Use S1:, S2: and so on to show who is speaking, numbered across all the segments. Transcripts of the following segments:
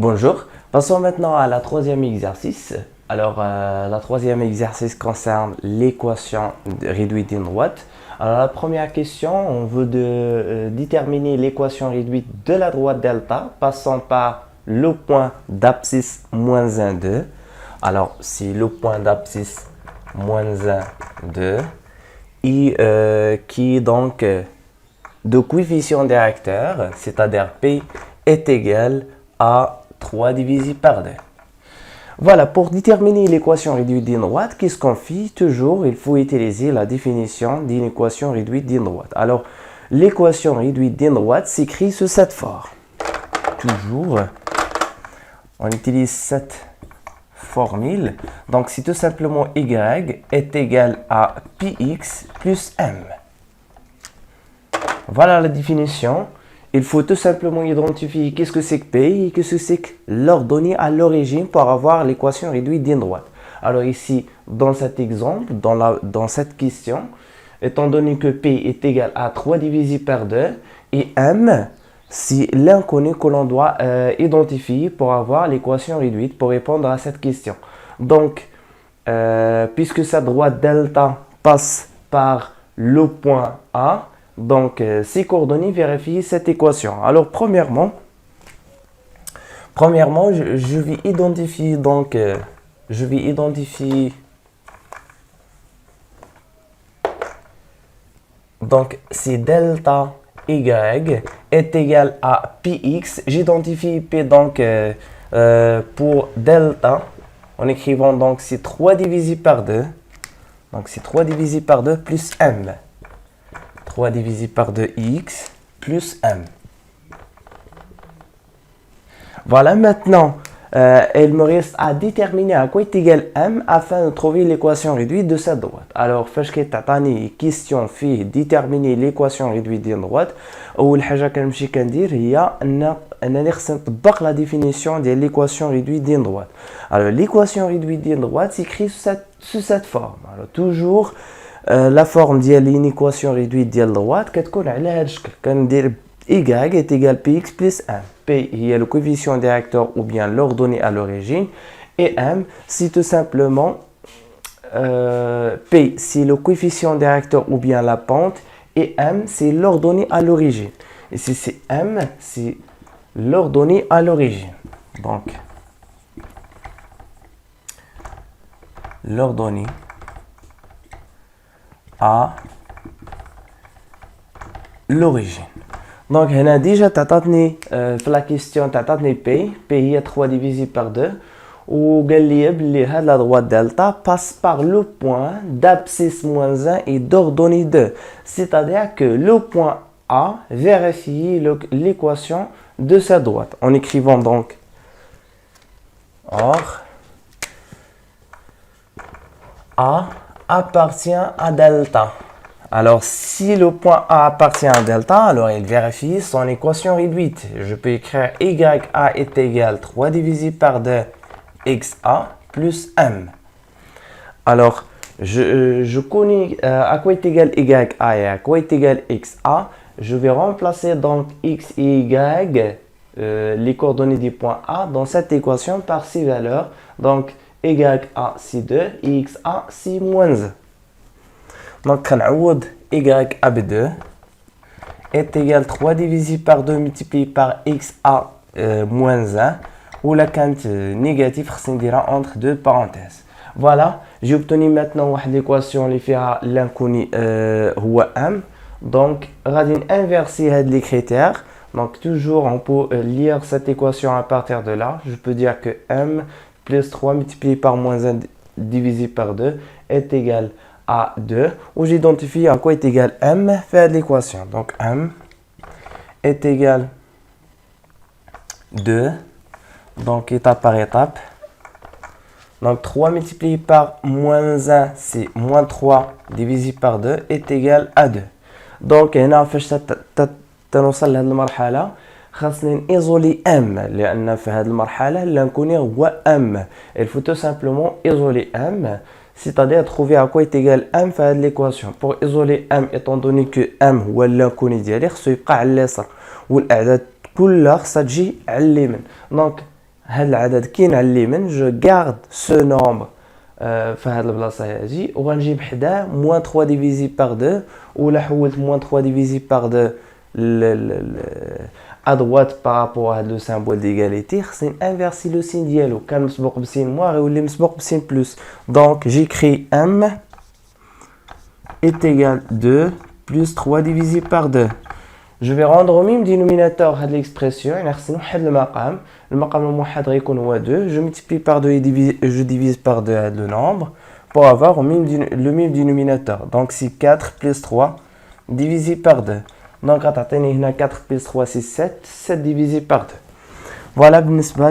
S1: Bonjour, passons maintenant à la troisième exercice. Alors, la troisième exercice concerne l'équation réduite d'une droite. Alors, la première question, on veut déterminer l'équation réduite de la droite delta passant par le point d'abscisse moins 1, 2. Alors, c'est le point d'abscisse moins 1, 2 et qui est donc de coefficient directeur, c'est-à-dire P est égal à 3 divisé par 2. Voilà, pour déterminer l'équation réduite d'une droite, qu'est-ce qu'on fait? Toujours, il faut utiliser la définition d'une équation réduite d'une droite. Alors, l'équation réduite d'une droite s'écrit sous cette forme. Toujours, on utilise cette formule. Donc, c'est tout simplement y est égal à px plus m. Voilà la définition. Il faut tout simplement identifier qu'est-ce que c'est que P et qu'est-ce que c'est que l'ordonnée à l'origine pour avoir l'équation réduite d'une droite. Alors ici, dans cet exemple, dans cette question, étant donné que P est égal à 3 divisé par 2 et M, c'est l'inconnu que l'on doit identifier pour avoir l'équation réduite pour répondre à cette question. Donc, puisque cette droite delta passe par le point A, donc, ces coordonnées vérifient cette équation. Alors, premièrement, je vais identifier donc, c'est delta y est égal à px. J'identifie p donc pour delta en écrivant donc c'est 3 divisé par 2. Donc, c'est 3 divisé par 2 plus m. 3 divisé par 2x plus m. Voilà, maintenant, il me reste à déterminer à quoi est égal m afin de trouver l'équation réduite de cette droite. Alors, فاش كيتعطاني question فيه déterminer l'équation réduite d'une droite, أول حاجة كنمشي كندير هي أنني خصني نطبق la définition de l'équation réduite d'une droite. Alors, l'équation réduite d'une droite s'écrit sous cette forme. Alors, toujours la forme ديال une équation réduite ديال droite كتكون على هذا الشكل. كندير y est égal px plus m. P est le coefficient directeur ou bien l'ordonnée à l'origine et m c'est tout simplement P c'est le coefficient directeur ou bien la pente et m c'est l'ordonnée à l'origine. Ici c'est m c'est l'ordonnée à l'origine. Donc l'ordonnée à l'origine. Donc, on a déjà la question P est 3 divisé par 2 ou la droite delta passe par le point d'abscisse moins 1 et d'ordonnée 2. C'est-à-dire que le point A vérifie l'équation de sa droite. En écrivant donc or A appartient à delta. Alors, si le point A appartient à delta, alors il vérifie son équation réduite. Je peux écrire YA est égal 3 divisé par 2 XA plus M. Alors, je connais à quoi est égal YA et à quoi est égal XA. Je vais remplacer donc X et Y, les coordonnées du point A, dans cette équation par ces valeurs. Donc, YA c'est 2 et XA c'est moins 1. Donc, YA B2 est égal 3 divisé par 2 multiplié par XA moins 1 ou la quinte négative entre deux parenthèses. Voilà, j'ai obtenu maintenant l'équation qui fait l'inconnu M. Donc, on va inverser les critères. Donc, toujours, on peut lire cette équation à partir de là. Je peux dire que M plus 3 multiplié par moins 1 divisé par 2 est égal à 2, où j'identifie à quoi est égal m, faire l'équation. Donc m est égal 2, donc étape par étape. Donc 3 multiplié par moins 1, c'est moins 3 divisé par 2 est égal à 2. Donc هنا فاش تنوصل لهذه المرحلة خاصني isoler m لأن في هذه المرحلة l'inconnu هو m. Il faut tout simplement isoler m. C'est-à-dire trouver à quoi est égal m في هذه l'équation. Pour isoler m, étant donné que m هو l'inconnu ديالي خصو يبقى على اليسار والأعداد كلها خصها تجي على اليمين. Donc هاد العدد كي نعلي جو garde ce nombre في هاد البلاصه هادي وغنجيب حداه moins 3 divisé par 2 ولا حولت moins 3 divisé par 2 à droite par rapport à le symbole d'égalité خصني inverser le signe ديالو كان مسبوق بسين moins غيولي مسبوق بسين plus. Donc j'écris m est égal 2 plus 3 divisé par 2. Je vais rendre au même dénominateur de l'expression. Le maqam الموحد غيكون هو 2. Je multiplie par 2 et je divise par 2 le nombre pour avoir le même dénominateur. Donc c'est 4 plus 3 divisé par 2. Donc on 4 plus 3 c'est 7. 7 divisé par 2. Voilà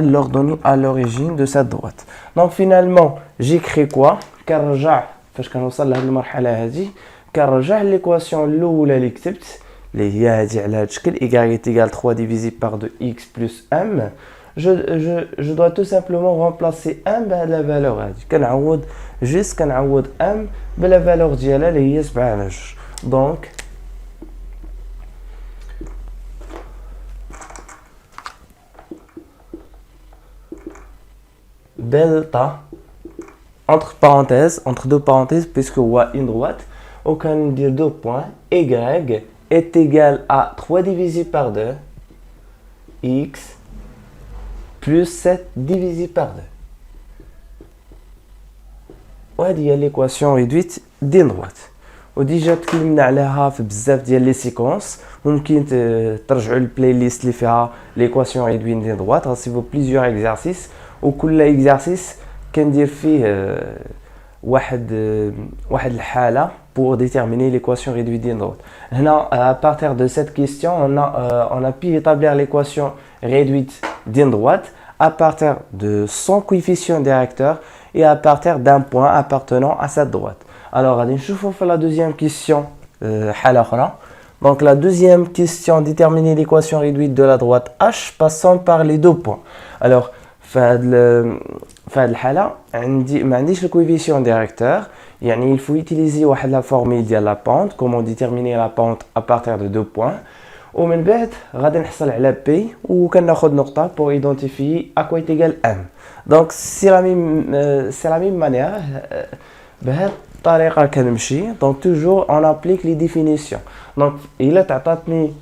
S1: l'ordonnée à l'origine de cette droite. Donc finalement j'écris quoi? كنرجع فاش كنوصل لهاد المرحله هذه كنرجع l'équation الاولى اللي كتبت اللي هي هذه على هذا الشكل y est égal 3 divisé par 2x plus m. Je dois tout simplement remplacer m بهاد la valeur هذه كنعوض كنعوض m بلا valeur ديالها اللي هي 7 على 2. Donc delta entre deux parenthèses puisque y a une droite on peut dire 2 points y est égal à 3 divisé par 2 x plus 7 divisé par 2. وهذه هي l'équation réduite d'une droite. وديجا تكلمنا عليها في بزاف ديال لي سيكونس ممكن ترجعوا للبلاي ليست اللي فيها l'équation réduite d'une droite غنصيفوا plusieurs exercices وكل exercice كندير فيه واحد الحاله pour déterminer l'équation réduite d'une droite. Là, à partir de cette question, on a pu établir l'équation réduite d'une droite à partir de son coefficient directeur et à partir d'un point appartenant à cette droite. Alors, on va faire la deuxième question. Donc, la deuxième question, déterminer l'équation réduite de la droite H passant par les deux points. Alors, في هذه الحاله ما عنديش le coefficient directeur يعني il faut utiliser واحد la formule ديال la pente comment déterminer la pente à partir de deux points ومن بعد غادي نحصل على p وكناخذ نقطه pour identifier à quoi est égal m. Donc c'est la même manière بهذه الطريقه كنمشي. Donc toujours on applique les définitions. Donc الا تعطاتني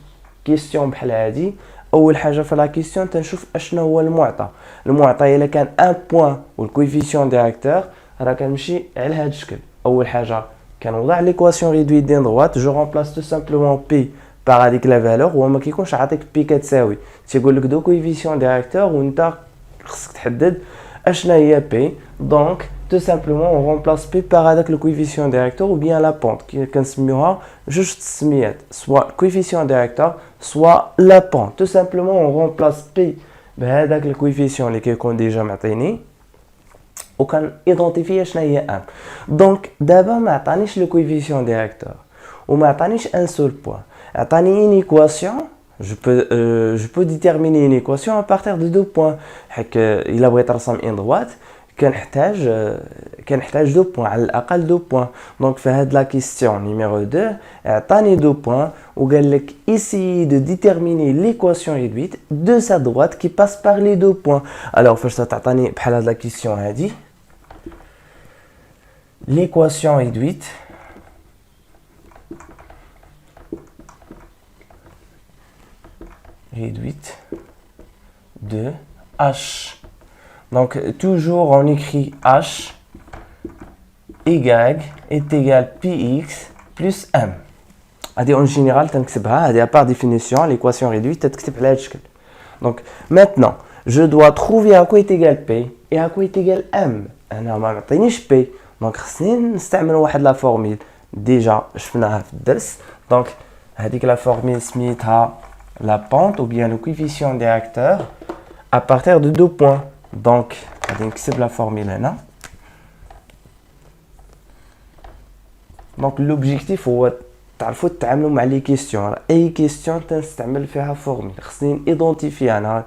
S1: question بحال هذه اول حاجه في لا كيسيون تنشوف اشنو هو المعطى الا كان 1 بوين والكويفيسيون ديريكتور راه كنمشي على هذا الشكل. اول حاجه كنوضع ليكواسيون ريدويت دين دروات جو رومبلاس تو سامبلومون بي باغ هذيك لا فالور هو ما كيكونش عاطيك بي كتساوي تيقول لك دو كويفيسيون ديريكتور وانت خصك تحدد اشنا هي بي. دونك tout simplement on remplace P par avec le coefficient directeur ou bien la pente qui كنسميوها جوج تسميات soit coefficient directeur soit la pente. Tout simplement on remplace P بهذاك le coefficient اللي كيكون ديجا معطيني وكان identifier شنو هي m. Donc دابا ما عطانيش le coefficient directeur وما عطانيش un seul point عطاني une équation. Je peux déterminer une équation à partir de deux points. إلا بغيت نرسم une droite كنحتاج دو بوين على الاقل دو بوين. دونك في هاد لا كيسيون نيميرو 2 عطاني دو بوين وقال لك essayer de déterminer l'équation réduite de sa droite qui passe par les deux points. alors فاش تعطاني بحال هاد لا كيسيون هادي l'équation réduite de h. Donc toujours on écrit h y est égal px plus m. هذه en général تنكتبها هذه par définition l'équation réduite تتكتب على هذا الشكل. Donc maintenant je dois trouver à quoi est égal p et à quoi est égal m. انا ما معطينيش p donc خصني نستعمل واحد لا فورميل ديجا شفناها في الدرس. donc هذيك لا فورميل سميتها la pente ou bien le coefficient directeur à partir de deux points. Donc غادي نكتب لا فورميل هنا. دونك لوبجيكتيف هو تعرفوا تتعاملوا مع لي كيسيون. اي كيسيون تنستعمل فيها فورميل خصني ايدونتيفي انا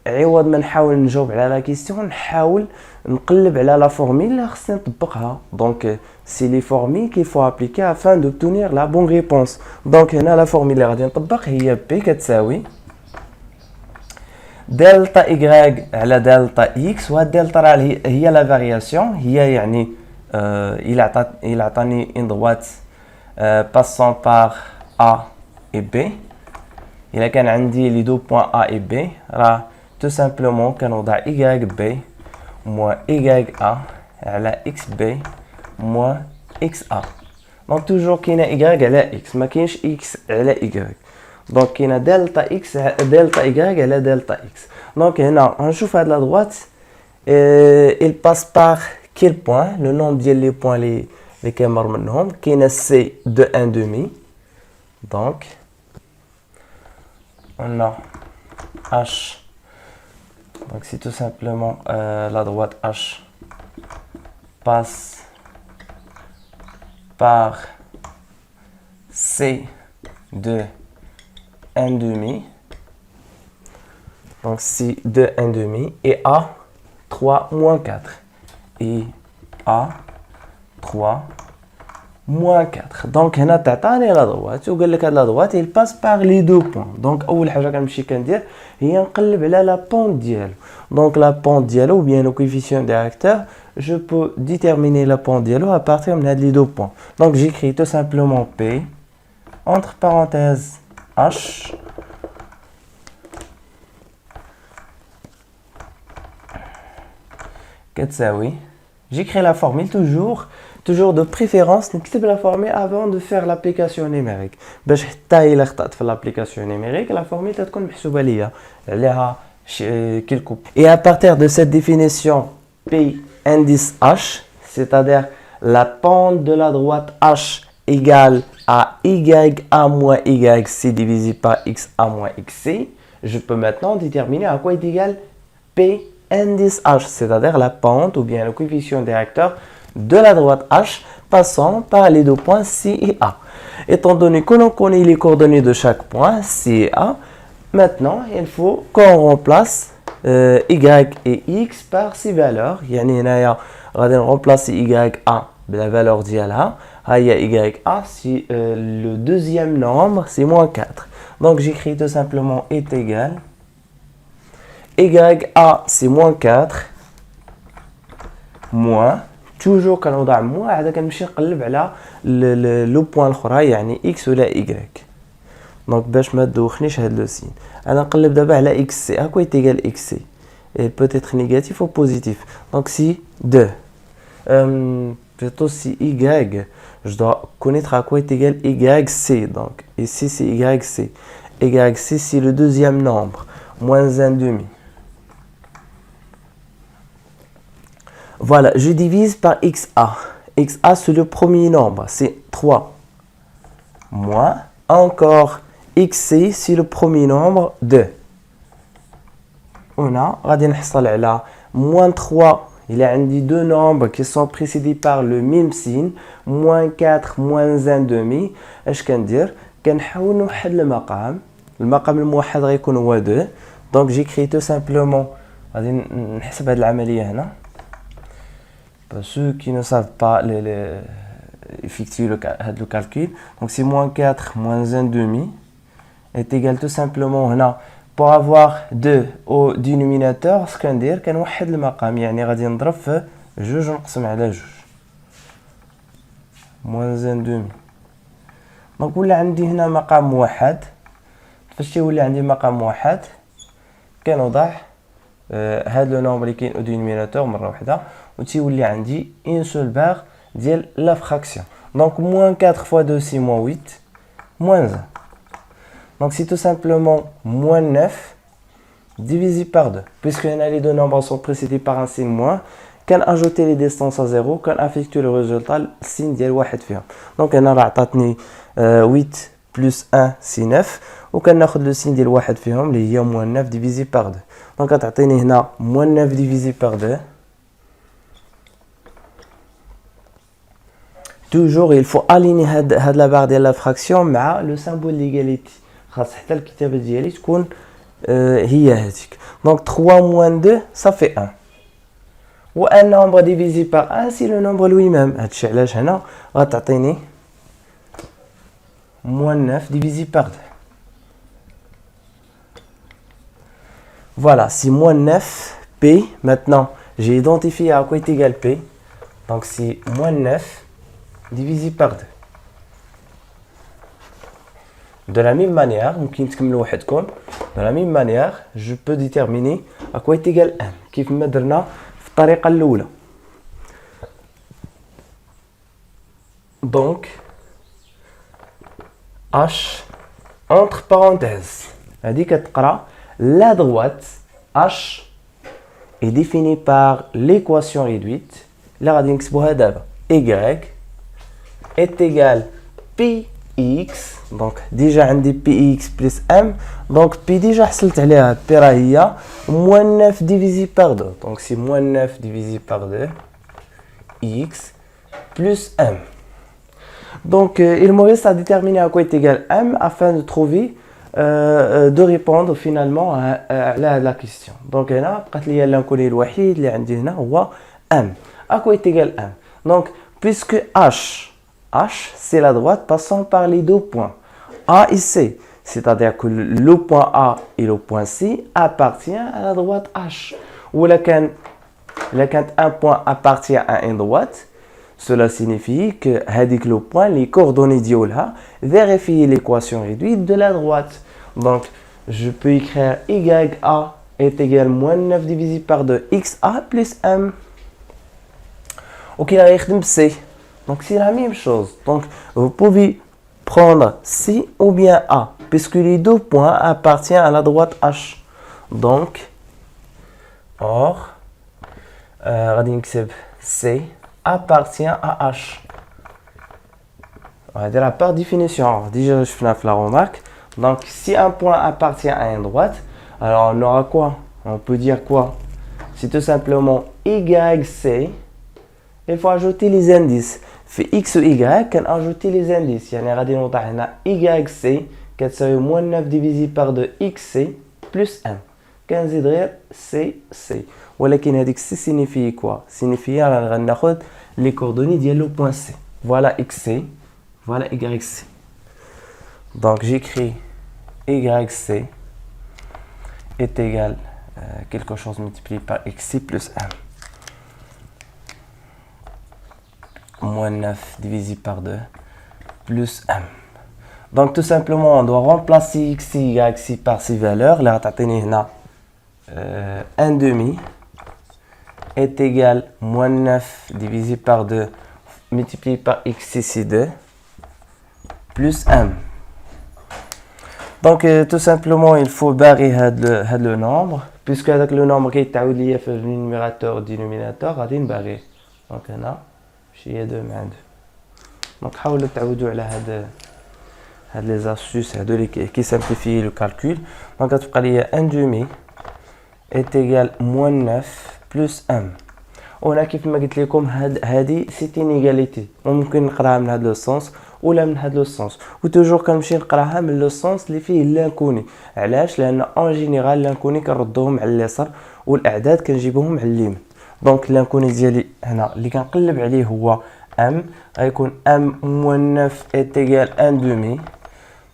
S1: عوض ما نحاول نجاوب على لا كيسيون نحاول نقلب على لا فورميل اللي خصني نطبقها. دونك سي لي فورميل qu'il faut appliquer afin d'obtenir la bonne réponse. دونك هنا لا فورميل اللي غادي نطبق هي بي كتساوي delta y على delta x و delta راه هي la variation هي يعني il عطاني une droite passant par A et B. إلا كان عندي les deux points A et B راه tout simplement كنوضع YB moins YA على XB moins XA. Donc toujours كاينه Y على X ما كاينش X على Y. Donc كاينه delta X delta Y على delta X. Donc هنا غنشوف هاد la droite il passe par quel point le nombre ديال les points اللي كيمر منهم كاينه C de 1/2. Donc on a H. Donc c'est tout simplement la droite H passe par C de 1/2. Donc C de 1/2 et A 3 moins 4. Et A 3 moins 4. Donc هنا تعطاني la droite وقال لك هاد la droite il passe par les deux points. Donc اول حاجه كنمشي كندير هي نقلب على la pente ديالو. Donc la pente ديالو ou bien le coefficient directeur, je peux déterminer la pente dialo à partir de les deux points. Donc j'écris tout simplement P entre parenthèses H كتساوي. J'écris la formule toujours de préférence نكتب la formule avant de faire l'application numérique باش حتى إلا خطأت في l'application numérique la formule تكون محسوبة ليا عليها quelques. Et à partir de cette définition P indice H, c'est-à-dire la pente de la droite H égale à YA moins YC divisé par XA moins XC, je peux maintenant déterminer à quoi est égal P indice H, c'est-à-dire la pente ou bien le coefficient directeur de la droite H passant par les deux points C et A. Étant donné que l'on connaît les coordonnées de chaque point C et A, maintenant il faut qu'on remplace Y et X par ces valeurs. يعني هنايا غادي نرمبلاسي YA بلا valeur ديالها. هيا YA si le deuxième nombre c'est moins 4. Donc j'écris tout simplement est égal YA c'est moins 4 moins toujours كنوضع moins عاد كنمشي نقلب على لو بوين الاخرى يعني X ولا Y. Donc باش ما تدوخنيش هاد لو سين انا نقلب دابا على XC. à quoi est égal XC? Il peut être négatif ou positif. Donc si 2 plutôt si Y, je dois connaître à quoi est égal YC. Donc ici c'est YC. YC c'est le deuxième nombre, moins 1/2. Voilà, je divise par XA. XA c'est le premier nombre, c'est 3. Moins encore XC c'est le premier nombre 2. On a غادي نحصل على moins 3. Il y a deux nombres qui sont précédés par le même signe, moins 4, moins 1/2. اش كندير كنحاول نوحد المقام الموحد غيكون هو 2. Donc j'écris tout simplement غادي نحسب هذه العمليه هنا. Pour ceux qui ne savent pas effectuer le calcul, donc c'est moins 4 moins 1/2 est égal tout simplement هنا pour avoir 2 au dénominateur ce كندير كنوحد المقام يعني غادي نضرب في جوج ونقسم على جوج moins 1/2. دونك ولا عندي هنا مقام موحد. فاش تيولي عندي مقام موحد كنوضع هاد لو نومبر اللي كاين او dénominateur مره واحده وتيولي عندي une seule barre ديال la fraction. Donc moins 4 fois 2 c'est moins 8 moins 1. Donc c'est tout simplement moins 9 divisé par 2. Puisque les deux nombres sont précédés par un signe moins, quand ajouter les distances à 0, quand affecter le résultat, le signe ديال واحد فيهم. Donc on a عطاتني 8 plus 1 c'est 9 وكان ناخذ le signe ديال واحد فيهم اللي هي moins 9 divisé par 2. Donc غتعطيني هنا moins 9 divisé par 2. Toujours il faut aligner هاد la barre ديال la fraction مع le symbole d'égalité. خاص حتى الكتابه ديالي تكون هي هذيك. Donc 3 moins 2 ça fait 1. و un nombre divisé par 1 c'est le nombre lui-même. هادشي علاش هنا غتعطيني moins 9 divisé par 2. Voilà, c'est moins 9p. Maintenant, j'ai identifié à quoi est égal p. Donc, c'est moins 9 divisé par 2. De la même manière, je peux déterminer à quoi est égal m. كيف ما درنا في الطريقة الأولى. Donc, h entre parenthèses. هذه كتقرا la droite h est définie par l'équation réduite. اللي غادي نكتبوها دابا y est égal px. Donc déjà عندي px plus m. Donc p déjà حصلت عليها p راه هي moins 9 divisé par 2. Donc c'est moins 9 divisé par 2 x plus m. Donc il me reste à déterminer à quoi est égal m afin de trouver de répondre finalement à la question. Donc هنا بقات لي الانكوني الوحيد اللي عندي هنا هو m. À quoi est égal m? Donc puisque h c'est la droite passant par les deux points A et C, c'est-à-dire que le point A et le point C appartiennent à la droite H. Ou quand un point appartient à une droite, cela signifie que le point, les coordonnées d'Iola, vérifient l'équation réduite de la droite. Donc, je peux écrire YA est égal à moins 9 divisé par 2 XA plus M. Ok, là, C. Donc, c'est la même chose. Donc, vous pouvez prendre C ou bien A, puisque les deux points appartiennent à la droite H. Donc, or, C appartient à H. On va dire par définition. Déjà, je fais la remarque. Donc, si un point appartient à une droite, alors on aura quoi? On peut dire quoi? C'est tout simplement YC. Il faut ajouter les indices. Fait x ou y, on ajouter les indices. يعني غادي نوضع هنا YC كتساوي moins 9 divisé par 2 XC plus M. كنزيد غير CC. ولكن هذيك C signifie quoi? Signifie رانا غناخذ les coordonnées ديال le point C. Voilà XC, voilà YC. Donc j'écris YC est égal quelque chose multiplié par XC plus M. Moins 9 divisé par 2 plus m. Donc tout simplement on doit remplacer x et y par ces valeurs. Là, 1 demi est égal à moins 9 divisé par 2 multiplié par x ici 2 plus m. Donc tout simplement il faut barrer le nombre, puisque avec le nombre qui est lié le numérateur et le dénominateur, on va barrer. Donc on a شي دو مع دو. دونك حاولوا تعودوا على هاد لي زاستوس هادو اللي كيسامبليفي لو كالكول. دونك غتبقى ليا ان دومي est égal moins 9 plus m. وهنا كيف ما قلت لكم هادي سيت انيغاليتي، ممكن نقراها من هاد لو سونس ولا من هاد لو سونس، وتوجور كنمشي نقراها من لو سونس اللي فيه لانكوني. علاش؟ لان اون جينيرال لانكوني كنردوهم على اليسار والاعداد كنجيبوهم على اليمين. دونك لانكوني ديالي هنا اللي كنقلب عليه هو m. غيكون m moins 9 est égal 1 demi.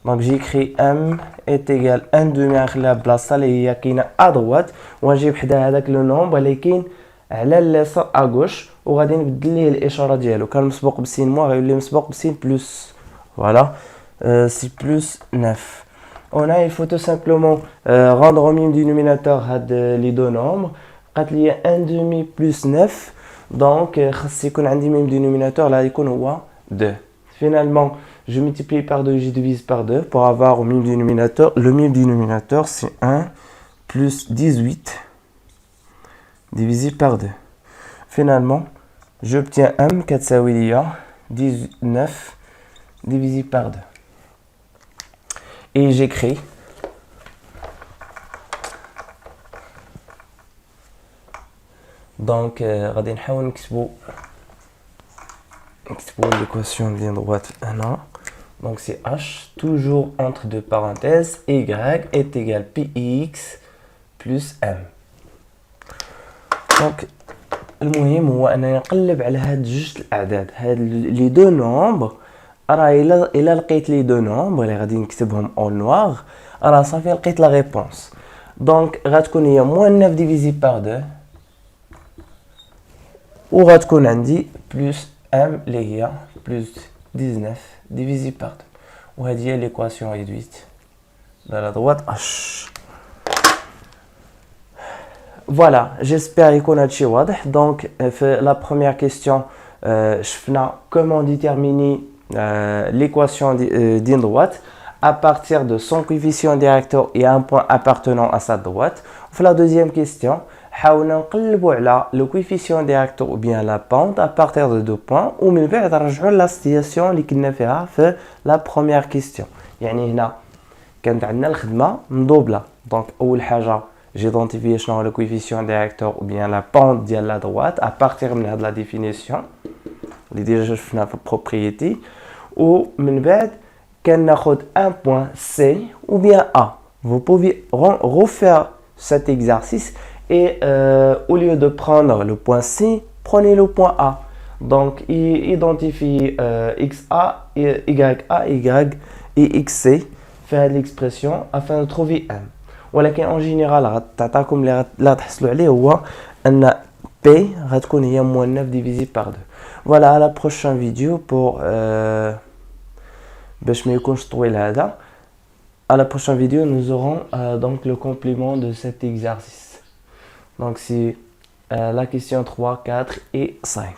S1: Donc j'écris m est égal 1 demi غنخليها بلاصه اللي هي كاينه ا droite، ونجيب حدا هذاك لو نومبر اللي كاين على اليسار ا غوش، وغادي نبدل ليه الاشاره ديالو. كان مسبوق بسين موان غيولي مسبوق بسين بلس. فوالا سي بلس 9. هنا il faut tout simplement rendre au même dénominateur هاد لي دو نومبر. قالت لي 1 demi plus 9. Donc خاص يكون عندي même dénominateur là يكون هو 2. Finalement je multiplie par 2, je divise par 2 pour avoir au même dénominateur. Le même dénominateur c'est 1 plus 18 divisé par 2. Finalement j'obtiens m كتساوي ليا 19 divisé par 2. Et j'écris donc غادي نحاول نكتبو l'équation de ligne droite 1. Donc c'est h toujours entre deux parenthèses y est égal px plus m. Donc المهم هو انني نقلب على هاد جوج الاعداد، هاد لي دو نومبر. راه الا لقيت لي دو نومبر اللي غادي نكتبهم اون نوار، راه صافي لقيت لا ريبونس. Donc, غتكون هي moins 9 divisé par 2. Ou غتكون عندي plus m اللي هي plus 19 divisé par 2. وهذه هي l'équation réduite de la droite H. Voilà, j'espère يكون هادشي واضح. Donc, la première question, شفنا comment déterminer l'équation d'une droite à partir de son coefficient directeur et un point appartenant à sa droite. Pour la deuxième question, حاولنا نقلبوا على le coefficient directeur ou bien la pente à partir de deux points ومن بعد نرجعوا la situation اللي كنا فيها في la première question. يعني هنا كانت عندنا الخدمه مدوبله. دونك اول حاجه جيدونتيفي شنو هو le coefficient directeur ou bien la pente ديال la droite à partir من هاد la définition اللي ديجا شفنا في propriété. ومن بعد كناخذ un point C ou bien A. Vous pouvez refaire cet exercice et au lieu de prendre le point C, prenez le point A. Donc, identifiez XA, YA, Y et XC, faire l'expression afin de trouver M. ولكن en général تعطاكم اللي تحصلوا عليه هو أن P غتكون هي moins 9 divisé par 2. Voilà, à la prochaine vidéo pour باش ما يكونش طويل هذا. À la prochaine vidéo, nous aurons donc le complément de cet exercice. Donc c'est la question 3, 4 et 5.